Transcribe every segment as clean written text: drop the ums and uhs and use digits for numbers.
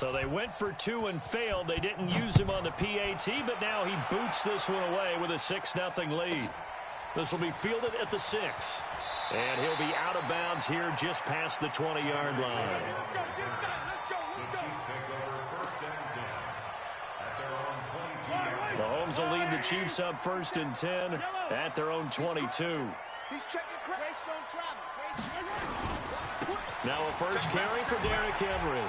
So they went for 2 and failed. They didn't use him on the PAT, but now he boots this one away with a 6-0 lead. This will be fielded at the 6. And he'll be out of bounds here just past the 20-yard line. Mahomes will lead the Chiefs up 1st and 10 at their own 22. Now a first carry for Derrick Henry.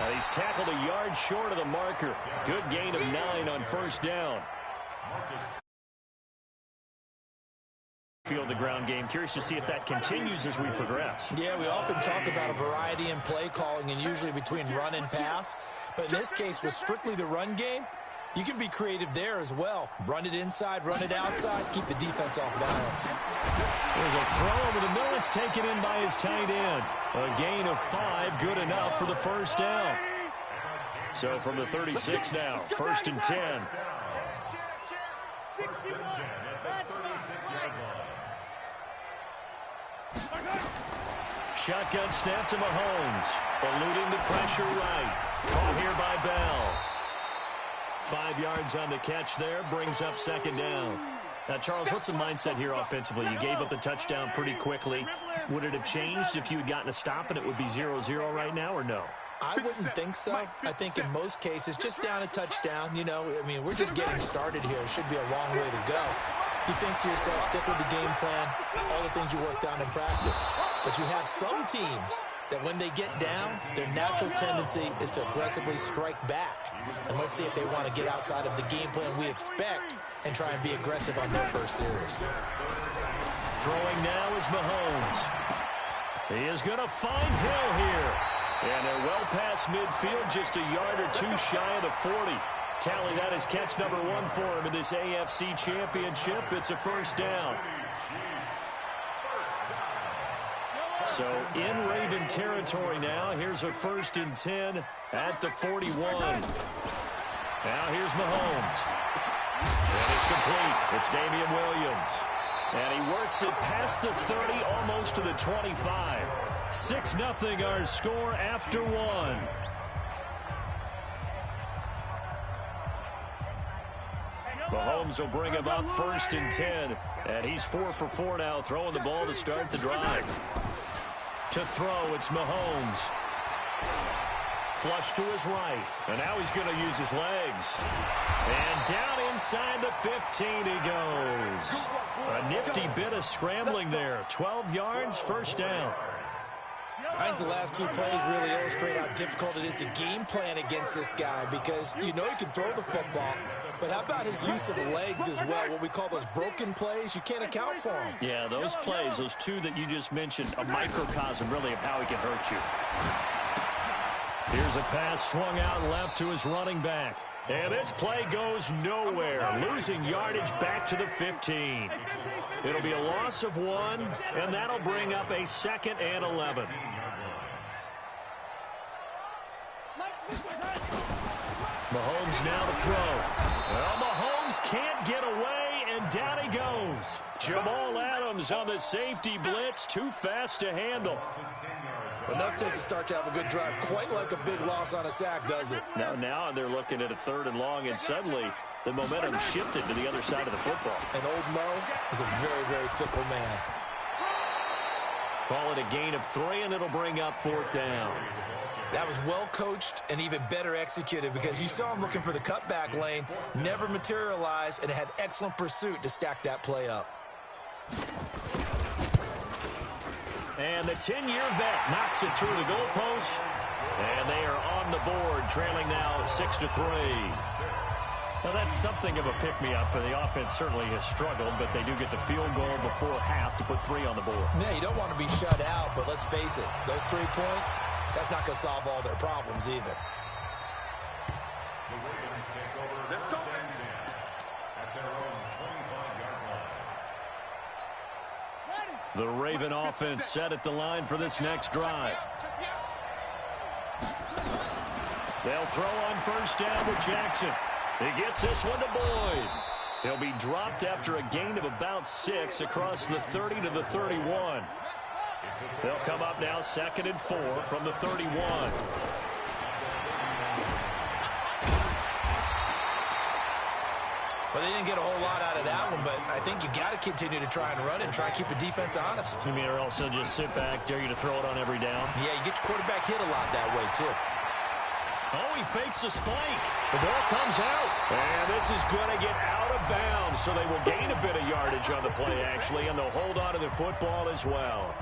And he's tackled a yard short of the marker. Good gain of 9 on 1st down. Field the ground game. Curious to see if that continues as we progress. Yeah, we often talk about a variety in play calling and usually between run and pass. But in this case, with strictly the run game, you can be creative there as well. Run it inside, run it outside, keep the defense off balance. There's a throw over the middle. It's taken in by his tight end. A gain of 5, good enough for the 1st down. So from the 36 now, 1st and 10. 61. Shotgun snap to Mahomes. Eluding the pressure right. Caught here by Bell. 5 yards on the catch there. Brings up 2nd down. Now, Charles, what's the mindset here offensively? You gave up the touchdown pretty quickly. Would it have changed if you had gotten a stop and it would be 0-0 right now, or no? I wouldn't think so. I think in most cases, just down a touchdown, you know, I mean, we're just getting started here. It should be a long way to go. You think to yourself, stick with the game plan, all the things you worked on in practice. But you have some teams that when they get down, their natural tendency is to aggressively strike back. And let's see if they want to get outside of the game plan we expect and try and be aggressive on their first series. Throwing now is Mahomes. He is going to find Hill here. And they're well past midfield, just a yard or 2 shy of the 40. Tally, that is catch number 1 for him in this AFC Championship. It's a 1st down. So in Raven territory now. Here's a 1st and 10 at the 41. Now here's Mahomes. And it's complete. It's Damian Williams. And he works it past the 30, almost to the 25. 6-0 our score after 1. Mahomes will bring him up 1st and 10. And he's 4 for 4 now, throwing the ball to start the drive. To throw, it's Mahomes. Flush to his right. And now he's going to use his legs. And down inside the 15 he goes. A nifty bit of scrambling there. 12 yards, 1st down. I think the last 2 plays really illustrate how difficult it is to game plan against this guy because you know he can throw the football. But how about his use of legs as well? What we call those broken plays, you can't account for them. Yeah, those plays, those 2 that you just mentioned, a microcosm really of how he can hurt you. Here's a pass swung out left to his running back. And this play goes nowhere, losing yardage back to the 15. It'll be a loss of 1, and that'll bring up a 2nd and 11. Mahomes now to throw. Well, Mahomes can't get away, and down he goes. Jamal Adams on the safety blitz, too fast to handle. Enough takes a start to have a good drive, quite like a big loss on a sack, does it? Now they're looking at a 3rd and long, and suddenly the momentum shifted to the other side of the football. And old Mo is a very, very fickle man. Call it a gain of 3, and it'll bring up 4th down. That was well coached and even better executed because you saw him looking for the cutback lane, never materialized, and had excellent pursuit to stack that play up. And the 10-year vet knocks it through the goalpost, and they are on the board, trailing now 6-3. Well, that's something of a pick-me-up, and the offense certainly has struggled, but they do get the field goal before half to put 3 on the board. Yeah, you don't want to be shut out, but let's face it, those 3 points, that's not going to solve all their problems either. The Raven offense set at the line for this next drive. They'll throw on 1st down with Jackson. He gets this one to Boyd. He'll be dropped after a gain of about 6 across the 30 to the 31. They'll come up now 2nd and 4 from the 31. Well, they didn't get a whole lot out of that one, but I think you got to continue to try and run it and try and keep the defense honest. You mean, or also just sit back, dare you to throw it on every down? Yeah, you get your quarterback hit a lot that way, too. Oh, he fakes a spike. The ball comes out. And this is going to get out of bounds, so they will gain a bit of yardage on the play, actually, and they'll hold on to the football as well.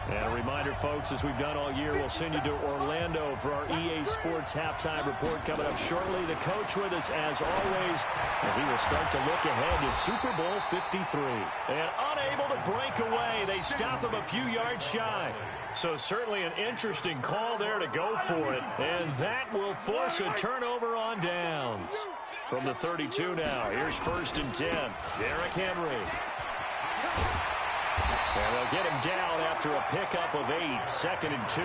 And a reminder, folks, as we've done all year, we'll send you to Orlando for our EA Sports halftime report coming up shortly. The coach with us, as always, as he will start to look ahead to Super Bowl 53. And unable to break away, they stop him a few yards shy. So certainly an interesting call there to go for it. And that will force a turnover on downs. From the 32 now, here's 1st and 10. Derrick Henry. And they'll get him down after a pickup of 8, 2nd and 2.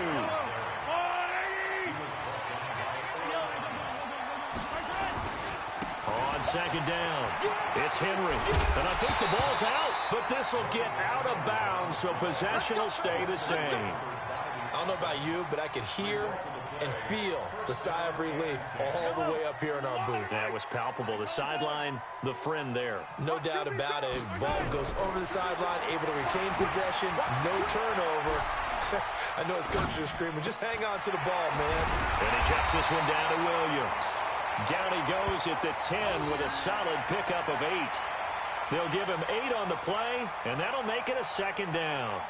On 2nd down, it's Henry. And I think the ball's out, but this will get out of bounds, so possession will stay the same. I don't know about you, but I could hear and feel the sigh of relief all the way up here in our booth. That was palpable. The sideline, the friend there. No doubt about it. Ball goes over the sideline, able to retain possession, no turnover. I know his coaches are screaming, just hang on to the ball, man. And he checks this one down to Williams. Down he goes at the 10 with a solid pickup of 8. They'll give him 8 on the play, and that'll make it a 2nd down.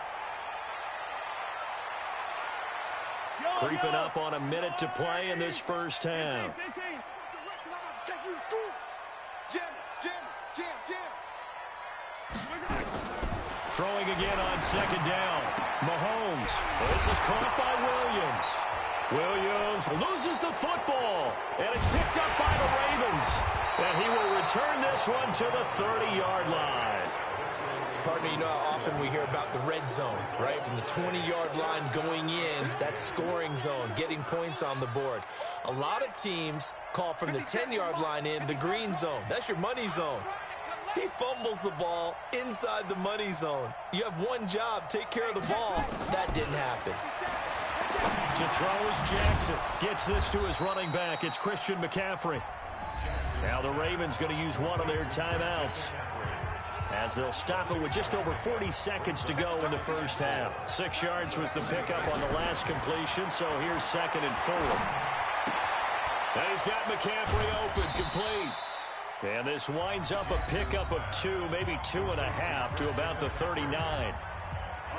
Creeping up on a minute to play in this first half. Throwing again on 2nd down. Mahomes. This is caught by Williams. Williams loses the football, and it's picked up by the Ravens. And he will return this one to the 30-yard line. Pardon me, you know how often we hear about the red zone, right? From the 20-yard line going in, that scoring zone, getting points on the board. A lot of teams call from the 10-yard line in the green zone. That's your money zone. He fumbles the ball inside the money zone. You have one job, take care of the ball. That didn't happen. To throw is Jackson. Gets this to his running back. It's Christian McCaffrey. Now the Ravens going to use one of their timeouts, as they'll stop it with just over 40 seconds to go in the first half. 6 yards was the pickup on the last completion, so here's 2nd and 4. And he's got McCaffrey open, complete. And this winds up a pickup of 2, maybe 2.5 to about the 39.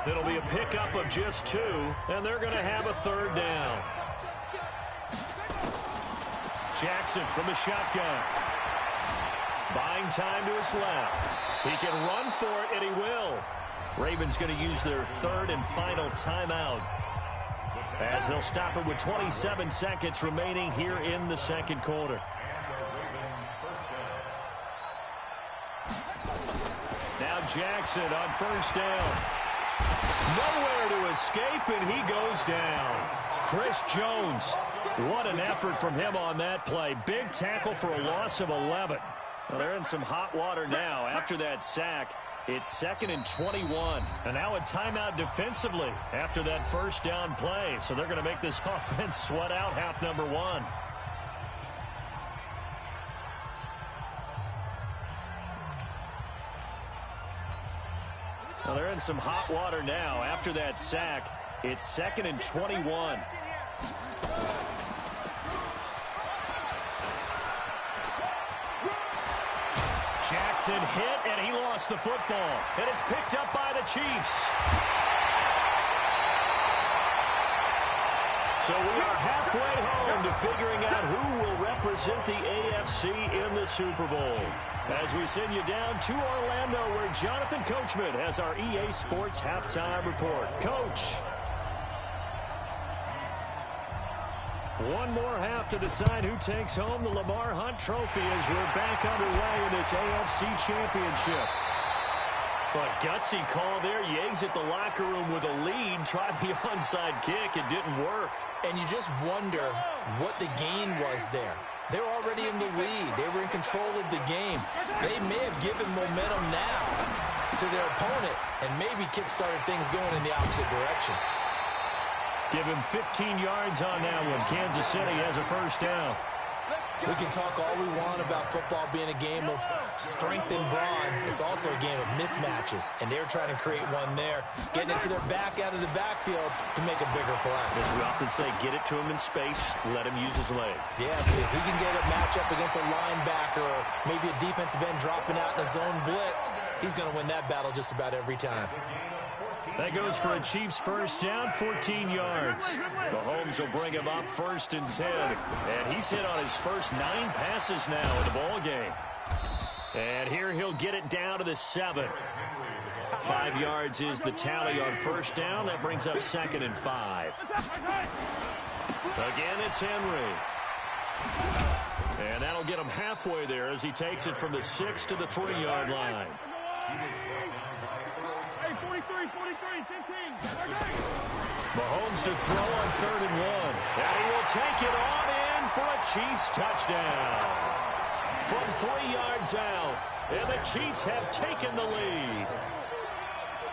It'll be a pickup of just 2, and they're going to have a 3rd down. Jackson from the shotgun. Buying time to his left. He can run for it, and he will. Ravens going to use their 3rd and final timeout, as they'll stop it with 27 seconds remaining here in the 2nd quarter. Now Jackson on 1st down. Nowhere to escape, and he goes down. Chris Jones, what an effort from him on that play. Big tackle for a loss of 11. Well, they're in some hot water now after that sack. It's 2nd and 21. And now a timeout defensively after that 1st down play. So they're going to make this offense sweat out half number 1. Well, they're in some hot water now after that sack. It's 2nd and 21. Jackson hit, and he lost the football. And it's picked up by the Chiefs. So we are halfway home to figuring out who will represent the AFC in the Super Bowl, as we send you down to Orlando, where Jonathan Coachman has our EA Sports halftime report. Coach. One more half to decide who takes home the Lamar Hunt Trophy as we're back underway in this AFC Championship. But gutsy call there. You exit the locker room with a lead. Tried the onside kick. It didn't work. And you just wonder what the gain was there. They're already in the lead. They were in control of the game. They may have given momentum now. to their opponent and maybe kick-started things going in the opposite direction. Give him 15 yards on that one. Kansas City has a first down. We can talk all we want about football being a game of strength and brawn. It's also a game of mismatches, and they're trying to create one there, getting it to their back out of the backfield to make a bigger play. As we often say, get it to him in space, let him use his leg. Yeah, if he can get a matchup against a linebacker or maybe a defensive end dropping out in a zone blitz, he's going to win that battle just about every time. That goes for a Chiefs first down, 14 yards. Mahomes will bring him up 1st and 10. And he's hit on his first 9 passes now in the ball game. And here he'll get it down to the 7. 5 yards is the tally on first down. That brings up 2nd and 5. Again, it's Henry. And that'll get him halfway there as he takes it from the 6 to the 3-yard line. Mahomes to throw on 3rd and 1. And he will take it on in for a Chiefs touchdown. From 3 yards out. And the Chiefs have taken the lead.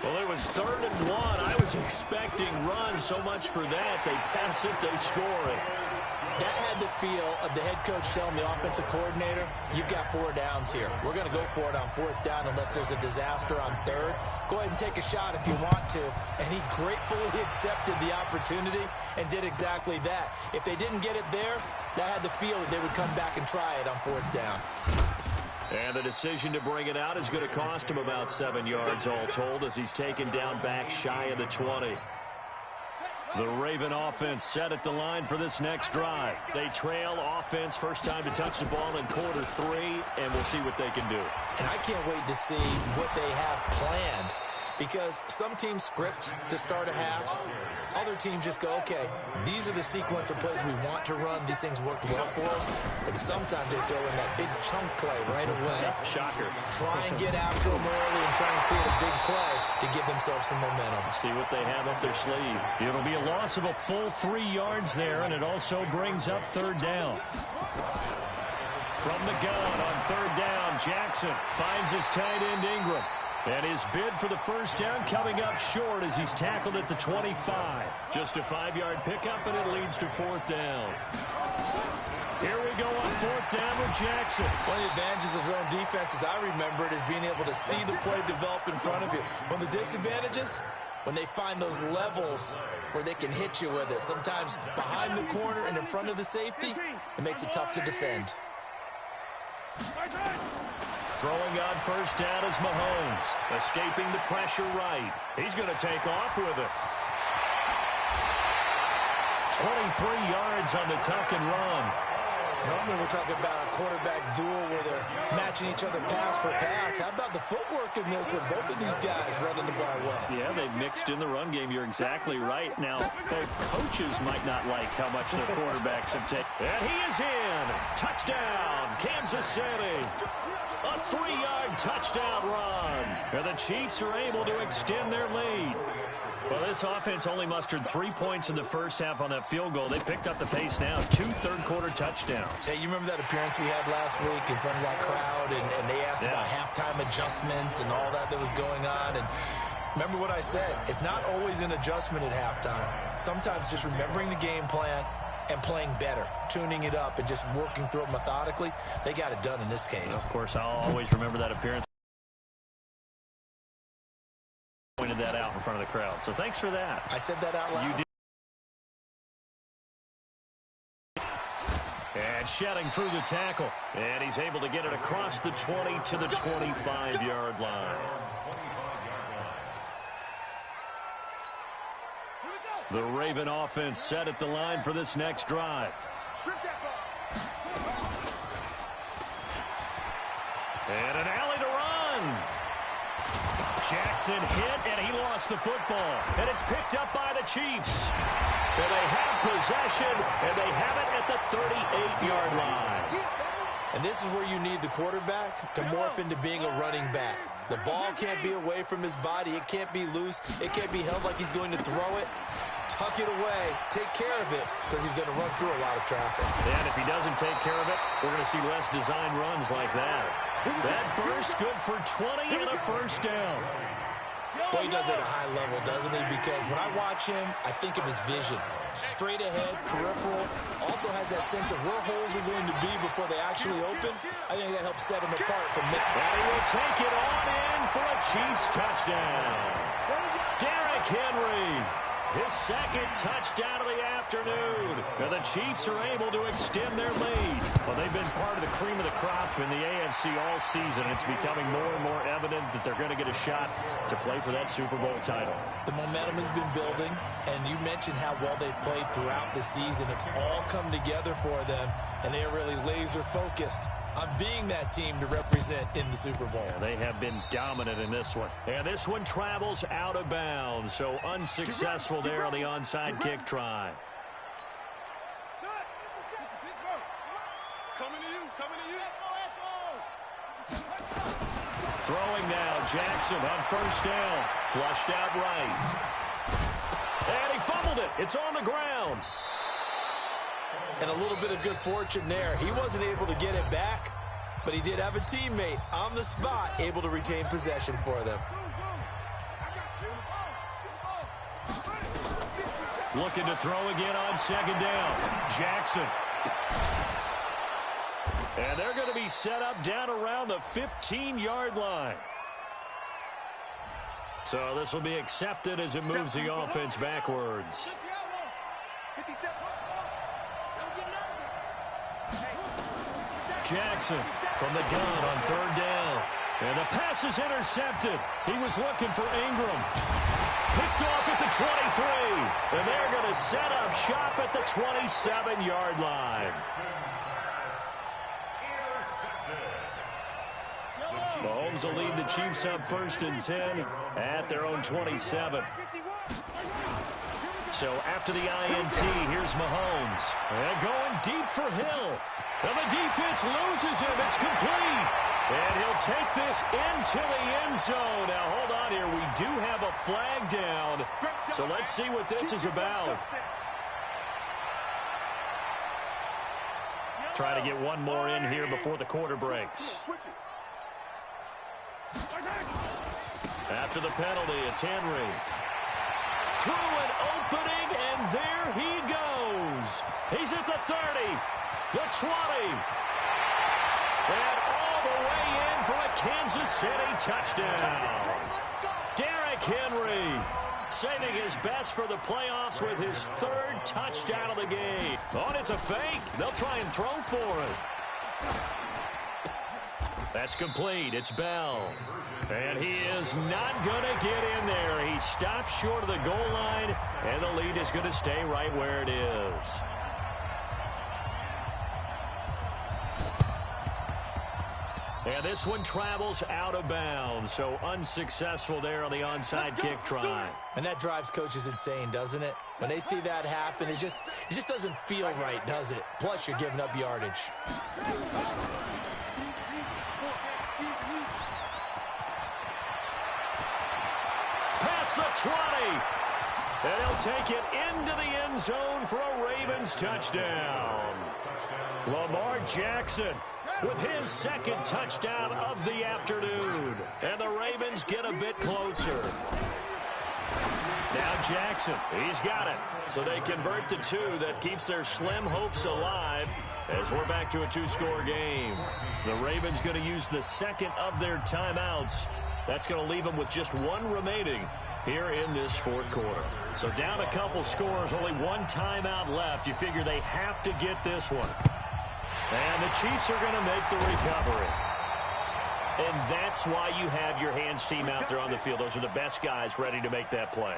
Well, it was 3rd and 1. I was expecting run, so much for that. They pass it, they score it. That had the feel of the head coach telling the offensive coordinator, you've got 4 downs here. We're going to go for it on 4th down unless there's a disaster on 3rd. Go ahead and take a shot if you want to. And he gratefully accepted the opportunity and did exactly that. If they didn't get it there, that had the feel that they would come back and try it on 4th down. And the decision to bring it out is going to cost him about 7 yards all told as he's taken down back shy of the 20. The Raven offense set at the line for this next drive. They trail offense, first time to touch the ball in quarter 3, and we'll see what they can do. And I can't wait to see what they have planned, because some teams script to start a half. Other teams just go, okay, these are the sequence of plays we want to run. These things worked well for us. And sometimes they throw in that big chunk play right away. Shocker. Try and get after them early and try and create a big play to give themselves some momentum. See what they have up their sleeve. It'll be a loss of a full 3 yards there, and it also brings up 3rd down. From the gun on 3rd down, Jackson finds his tight end Ingram. And his bid for the first down coming up short as he's tackled at the 25. Just a 5-yard pickup, and it leads to 4th down. Here we go on 4th down with Jackson. One of the advantages of zone defense, as I remember it, is being able to see the play develop in front of you. One of the disadvantages, when they find those levels where they can hit you with it, sometimes behind the corner and in front of the safety, it makes it tough to defend. Throwing on first down is Mahomes. Escaping the pressure right. He's going to take off with it. 23 yards on the tuck and run. Normally we're talking about a quarterback duel where they're matching each other pass for pass. How about the footwork in this with both of these guys running the ball well? Yeah, they've mixed in the run game. You're exactly right. Now, both coaches might not like how much the quarterbacks have taken. And he is in. Touchdown, Kansas City. A 3-yard touchdown run. And the Chiefs are able to extend their lead. Well, this offense only mustered 3 points in the first half on that field goal. They picked up the pace now. 2 third-quarter touchdowns. Hey, you remember that appearance we had last week in front of that crowd, and they asked about halftime adjustments and all that was going on, and remember what I said. It's not always an adjustment at halftime. Sometimes just remembering the game plan and playing better, tuning it up and just working through it methodically. They got it done in this case. Of course, I'll always remember that appearance. Pointed that out in front of the crowd. So thanks for that. I said that out loud. You did. And shedding through the tackle. And he's able to get it across the 20 to the 25-yard line. The Raven offense set at the line for this next drive. And an alley to run. Jackson hit, and he lost the football. And it's picked up by the Chiefs. And they have possession, and they have it at the 38-yard line. And this is where you need the quarterback to morph into being a running back. The ball can't be away from his body. It can't be loose. It can't be held like he's going to throw it. Tuck it away. Take care of it, because he's going to run through a lot of traffic. And if he doesn't take care of it, we're going to see less design runs like that. That burst good for 20 and a first down. Boy, he does it at a high level, doesn't he? Because when I watch him, I think of his vision. Straight ahead, peripheral. Also has that sense of where holes are going to be before they actually open. I think that helps set him apart from Mick. And he will take it on in for a Chiefs touchdown. Derrick Henry, his second touchdown of the afternoon. And the Chiefs are able to extend their lead. Well, they've been part of the cream of the crop in the AFC all season. It's becoming more and more evident that they're going to get a shot to play for that Super Bowl title. The momentum has been building, and you mentioned how well they've played throughout the season. It's all come together for them, and they are really laser-focused on being that team to represent in the Super Bowl. Yeah, they have been dominant in this one. And this one travels out of bounds, so unsuccessful there on the onside kick try. Throwing now, Jackson on first down. Flushed out right. And he fumbled it. It's on the ground. And a little bit of good fortune there. He wasn't able to get it back, but he did have a teammate on the spot able to retain possession for them. Looking to throw again on second down. Jackson. And they're going to be set up down around the 15-yard line. So this will be accepted as it moves the offense backwards. Jackson from the gun on third down. And the pass is intercepted. He was looking for Ingram. Picked off at the 23. And they're going to set up shop at the 27-yard line. Mahomes will lead the Chiefs up first and 10 at their own 27. So after the INT, here's Mahomes. And going deep for Hill. And the defense loses him. It's complete. And he'll take this into the end zone. Now, hold on here. We do have a flag down. So let's see what this is about. Try to get one more in here before the quarter breaks. After the penalty, it's Henry. Through an opening, and there he goes. He's at the 30, the 20, and all the way in for a Kansas City touchdown. Derrick Henry saving his best for the playoffs with his third touchdown of the game. Oh, it's a fake. They'll try and throw for it. That's complete. It's Bell. And he is not going to get in there. He stops short of the goal line, and the lead is going to stay right where it is. And this one travels out of bounds, so unsuccessful there on the onside kick try. And that drives coaches insane, doesn't it? When they see that happen, it just doesn't feel right, does it? Plus, you're giving up yardage. Past the 20. And he'll take it into the end zone for a Ravens touchdown. Lamar Jackson with his second touchdown of the afternoon. And the Ravens get a bit closer. Now Jackson, he's got it. So they convert the two. That keeps their slim hopes alive as we're back to a two-score game. The Ravens going to use the second of their timeouts. That's going to leave them with just one remaining here in this fourth quarter. So down a couple scores, only one timeout left. You figure they have to get this one. And the Chiefs are going to make the recovery. And that's why you have your hands team out there on the field. Those are the best guys ready to make that play.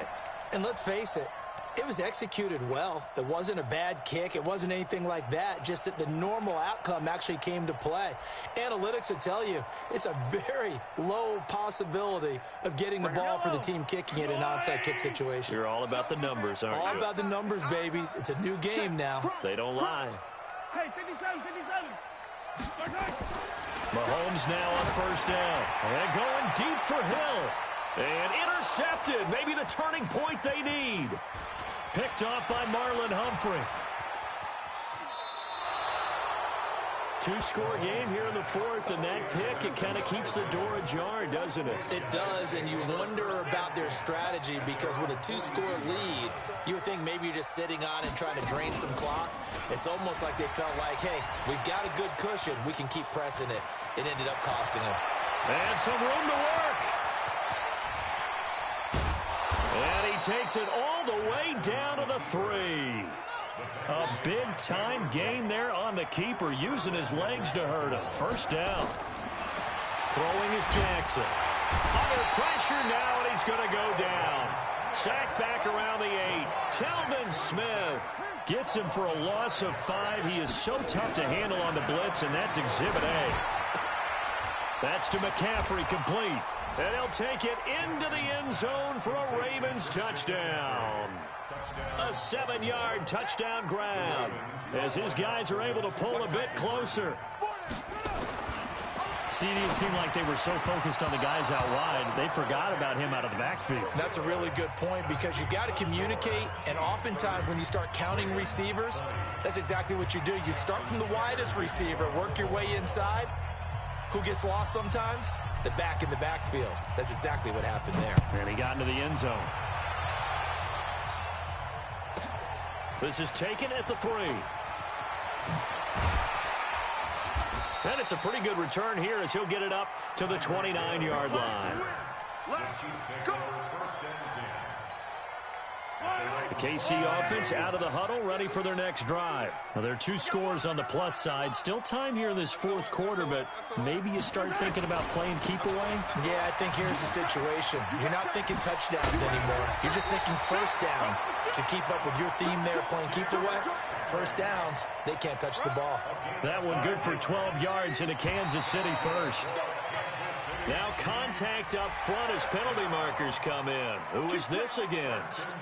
And let's face it, it was executed well. It wasn't a bad kick. It wasn't anything like that. Just that the normal outcome actually came to play. Analytics will tell you it's a very low possibility of getting the ball for the team kicking it in an onside kick situation. You're all about the numbers, aren't you? All about the numbers, baby. It's a new game now. They don't lie. Hey, 57. Mahomes now on first down. And going deep for Hill. And intercepted. Maybe the turning point they need. Picked off by Marlon Humphrey. Two-score game here in the fourth, and that pick, it kind of keeps the door ajar, doesn't it? It does, and you wonder about their strategy because with a two-score lead, you would think maybe you're just sitting on it trying to drain some clock. It's almost like they felt like, hey, we've got a good cushion. We can keep pressing it. It ended up costing them. And some room to work. And he takes it all the way down to the 3. A big-time gain there on the keeper, using his legs to hurt him. First down. Throwing is Jackson. Under pressure now, and he's going to go down. Sacked back around the 8. Telvin Smith gets him for a loss of 5. He is so tough to handle on the blitz, and that's Exhibit A. That's to McCaffrey, complete. And he'll take it into the end zone for a Ravens touchdown. A 7-yard touchdown grab as his guys are able to pull a bit closer. See, it seemed like they were so focused on the guys out wide, they forgot about him out of the backfield. That's a really good point because you've got to communicate, and oftentimes when you start counting receivers, that's exactly what you do. You start from the widest receiver, work your way inside. Who gets lost sometimes? The back in the backfield. That's exactly what happened there. And he got into the end zone. This is taken at the 3. And it's a pretty good return here as he'll get it up to the 29-yard line. The KC offense out of the huddle, ready for their next drive. Now, there are 2 scores on the plus side. Still time here in this fourth quarter, but maybe you start thinking about playing keep away? Yeah, I think here's the situation. You're not thinking touchdowns anymore. You're just thinking first downs. To keep up with your theme there, playing keep away, first downs, they can't touch the ball. That one good for 12 yards into Kansas City first. Now contact up front as penalty markers come in. Who is this against?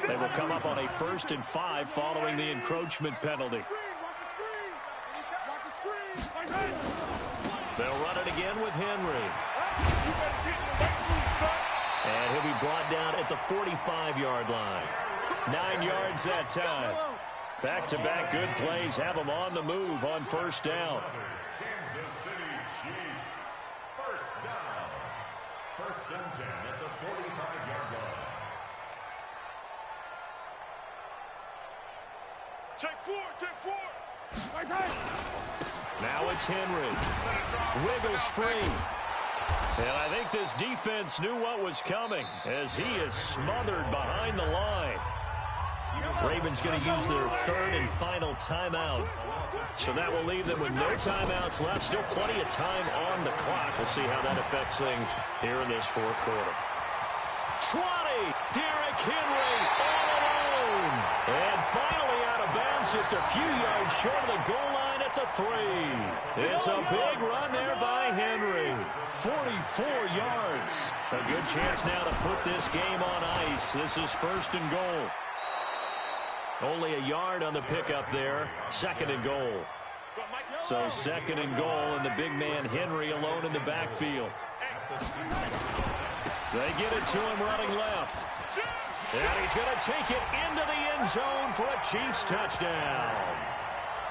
They will come up on a 1st and 5 following the encroachment penalty. They'll run it again with Henry. And he'll be brought down at the 45-yard line. 9 yards that time. Back-to-back good plays have them on the move on first down. Kansas City Chiefs. First down. 1st and 10 at the 45-yard line. Take 4, take 4. Now it's Henry. Wiggles free. And I think this defense knew what was coming as he is smothered behind the line. Ravens going to use their 3rd and final timeout. So that will leave them with no timeouts left. Still plenty of time on the clock. We'll see how that affects things here in this fourth quarter. 20. Derrick Henry all alone. And finally out of bounds, just a few yards short of the goal line at the 3. It's a big run there by Henry. 44 yards. A good chance now to put this game on ice. This is 1st and goal. Only a yard on the pickup there. 2nd and goal. So 2nd and goal, and the big man Henry alone in the backfield. They get it to him running left. And he's going to take it into the end zone for a Chiefs touchdown.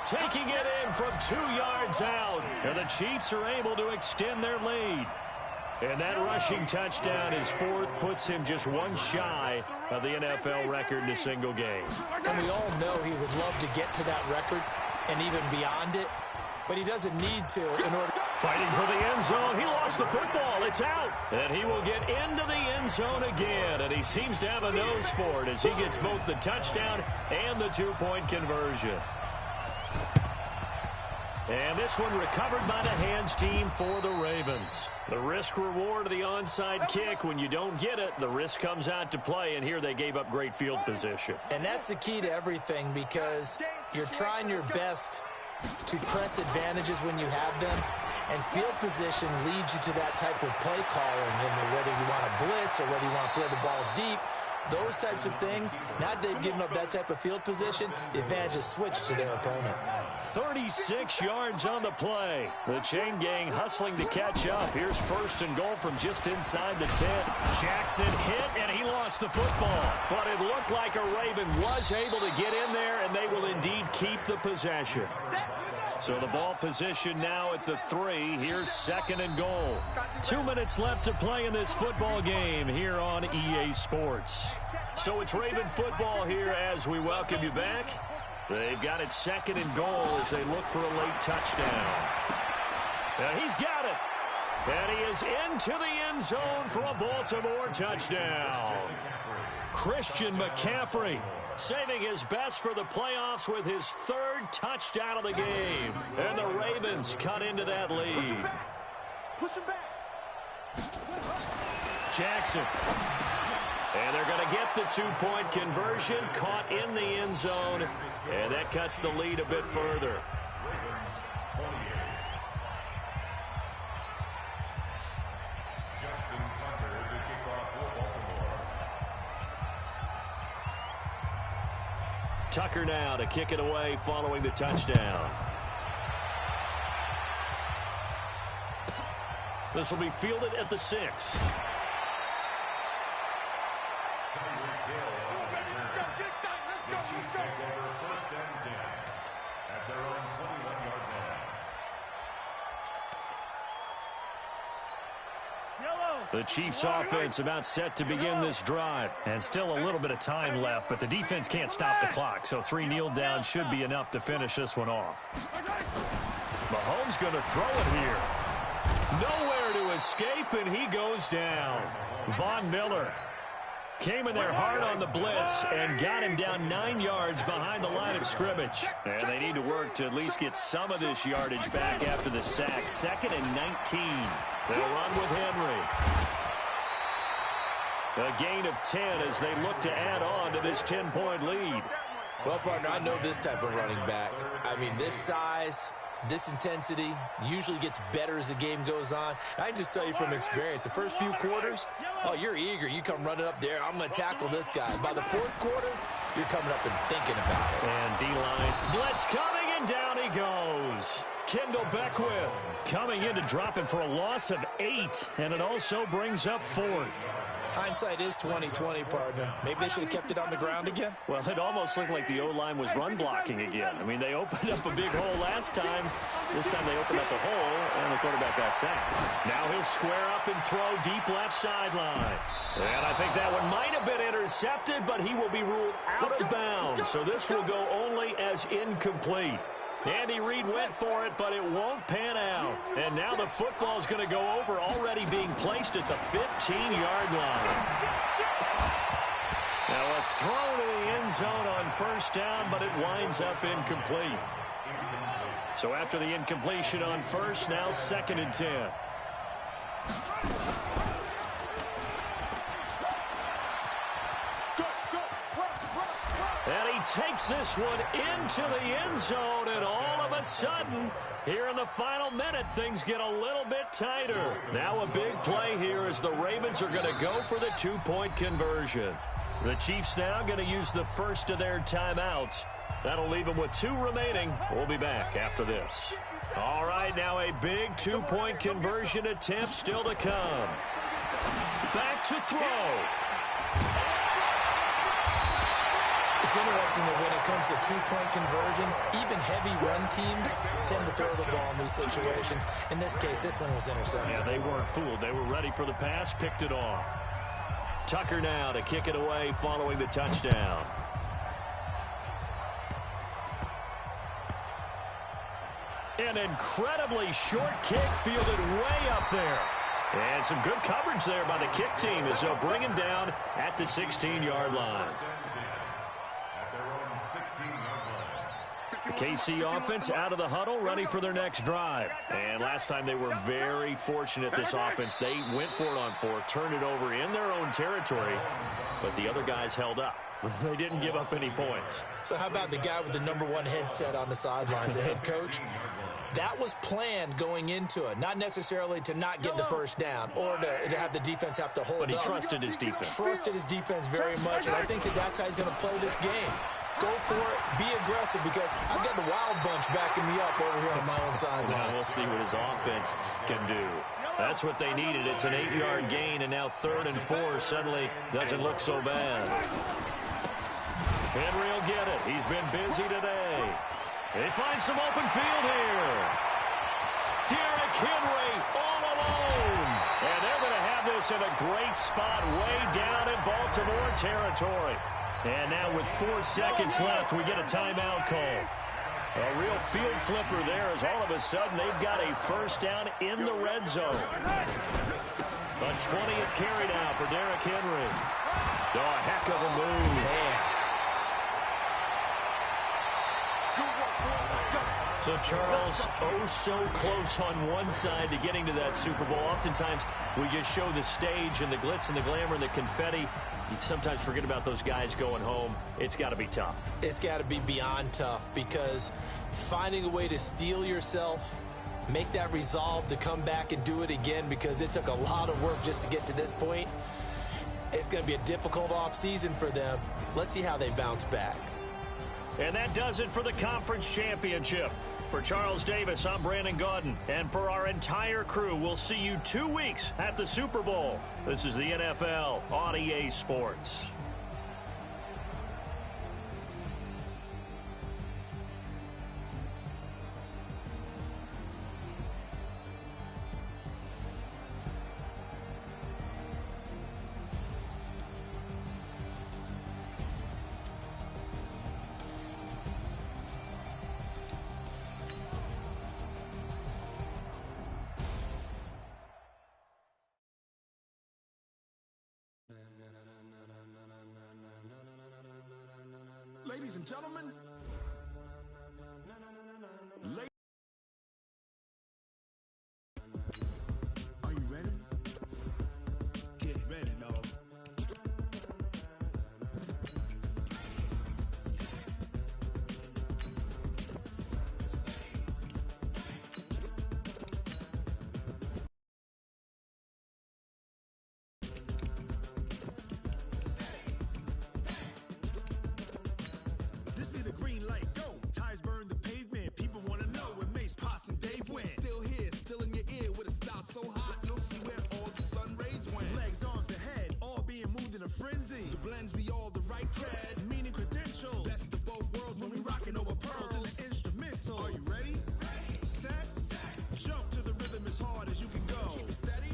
Taking it in from 2 yards out. And the Chiefs are able to extend their lead. And that rushing touchdown, his 4th, puts him just one shy of the NFL record in a single game. And we all know he would love to get to that record and even beyond it, but he doesn't need to in order. Fighting for the end zone. He lost the football. It's out. And he will get into the end zone again. And he seems to have a nose for it as he gets both the touchdown and the 2-point conversion. And this one recovered by the hands team for the Ravens. The risk-reward of the onside kick. When you don't get it, the risk comes out to play, and here they gave up great field position. And that's the key to everything because you're trying your best to press advantages when you have them, and field position leads you to that type of play calling, and whether you want to blitz or whether you want to throw the ball deep, those types of things. Now that they've given up that type of field position, the advantage is switched to their opponent. 36 yards on the play. The chain gang hustling to catch up. Here's 1st and goal from just inside the 10. Jackson hit, and he lost the football. But it looked like a Raven was able to get in there, and they will indeed keep the possession. So the ball position now at the 3. Here's 2nd and goal. 2 minutes left to play in this football game here on EA Sports. So it's Raven football here as we welcome you back. They've got it 2nd and goal as they look for a late touchdown. And he's got it. And he is into the end zone for a Baltimore touchdown. Christian McCaffrey saving his best for the playoffs with his 3rd touchdown of the game. And the Ravens cut into that lead. Push him back. Jackson. And they're going to get the 2-point conversion, caught in the end zone, and that cuts the lead a bit further. Tucker now to kick it away following the touchdown. This will be fielded at the 6. The Chiefs offense about set to begin this drive. And still a little bit of time left, but the defense can't stop the clock. So 3 kneel down should be enough to finish this one off. Mahomes going to throw it here. Nowhere to escape, and he goes down. Von Miller came in there hard on the blitz and got him down 9 yards behind the line of scrimmage. And they need to work to at least get some of this yardage back after the sack. 2nd and 19. They'll run with Henry. A gain of 10 as they look to add on to this 10-point lead. Well, partner, I know this type of running back. I mean, this size, this intensity usually gets better as the game goes on. I can just tell you from experience, the first few quarters, oh, you're eager. You come running up there, I'm going to tackle this guy. By the 4th quarter, you're coming up and thinking about it. And D-line, blitz coming, and down he goes. Kendall Beckwith coming in to drop him for a loss of 8, and it also brings up 4th. Hindsight is 20/20, partner. Maybe they should have kept it on the ground again. Well, it almost looked like the O-line was run blocking again. I mean, they opened up a big hole last time. This time they opened up a hole, and the quarterback got sacked. Now he'll square up and throw deep left sideline. And I think that one might have been intercepted, but he will be ruled out of bounds. So this will go only as incomplete. Andy Reid went for it, but it won't pan out. And now the football's going to go over, already being placed at the 15-yard line. Now a throw to the end zone on 1st down, but it winds up incomplete. So after the incompletion on 1st, now 2nd and 10. And he takes this one into the end zone, and all of a sudden, here in the final minute, things get a little bit tighter. Now a big play here as the Ravens are going to go for the 2-point conversion. The Chiefs now going to use the first of their timeouts. That'll leave them with 2 remaining. We'll be back after this. All right, now a big 2-point conversion attempt still to come. Back to throw. It's interesting that when it comes to 2-point conversions, even heavy run teams tend to throw the ball in these situations. In this case, this one was intercepted. Yeah, they weren't fooled. They were ready for the pass, picked it off. Tucker now to kick it away following the touchdown. An incredibly short kick fielded way up there. And some good coverage there by the kick team as they'll bring him down at the 16-yard line. The KC offense out of the huddle, ready for their next drive. And last time they were very fortunate, this offense. They went for it on 4, turned it over in their own territory, but the other guys held up. They didn't give up any points. So how about the guy with the #1 headset on the sidelines, the head coach? That was planned going into it, not necessarily to not get the first down or to have the defense have to hold up. But he trusted his defense. Trusted his defense very much, and I think that's how he's going to play this game. Go for it, be aggressive, because I've got the wild bunch backing me up over here on my own sideline. Now we'll see what his offense can do. That's what they needed. It's an 8-yard gain, and now 3rd and 4 suddenly doesn't look so bad. Henry will get it. He's been busy today. They find some open field here. Derrick Henry all alone. And they're going to have this in a great spot way down in Baltimore territory. And now with 4 seconds left, we get a timeout call. A real field flipper there as all of a sudden they've got a first down in the red zone. A 20th carry now for Derrick Henry. Oh, a heck of a move. Man. So, Charles, oh so close on one side to getting to that Super Bowl. Oftentimes, we just show the stage and the glitz and the glamour and the confetti. You sometimes forget about those guys going home. It's got to be tough. It's got to be beyond tough because finding a way to steel yourself, make that resolve to come back and do it again because it took a lot of work just to get to this point. It's going to be a difficult offseason for them. Let's see how they bounce back. And that does it for the conference championship. For Charles Davis, I'm Brandon Gaudin. And for our entire crew, we'll see you 2 weeks at the Super Bowl. This is the NFL on EA Sports. Ladies and gentlemen, are you ready? Get ready, dog. This be the green light, go. Tires burn the pavement. People want to know where Mace, Poss, and Dave went. Still here, still in your ear with a style so hot, you'll see where all the sun rays went. Legs, arms, and head, all being moved in a frenzy. The blends be all the right cred, meaning credentials. Best of both worlds when we rocking over pearls in the instrumental. Are you ready? Set, jump to the rhythm as hard as you can go. Keep it steady,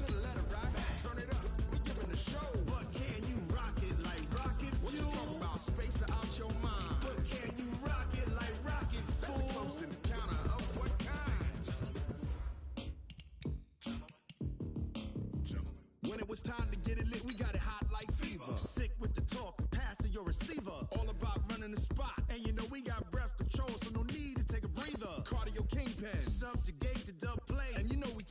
to the letter rock, turn it up. We giving the show, but can you rock it like rocket fuel? What you talking about? Space out your mind. But can you rock it like rockets? That's a close encounter of what kind? When it was time to get it lit, we got it hot like fever. Sick with the talk, passing your receiver. All about running the spot. And you know we got breath control, so no need to take a breather. Cardio kingpin, subjugate the dub play. And you know we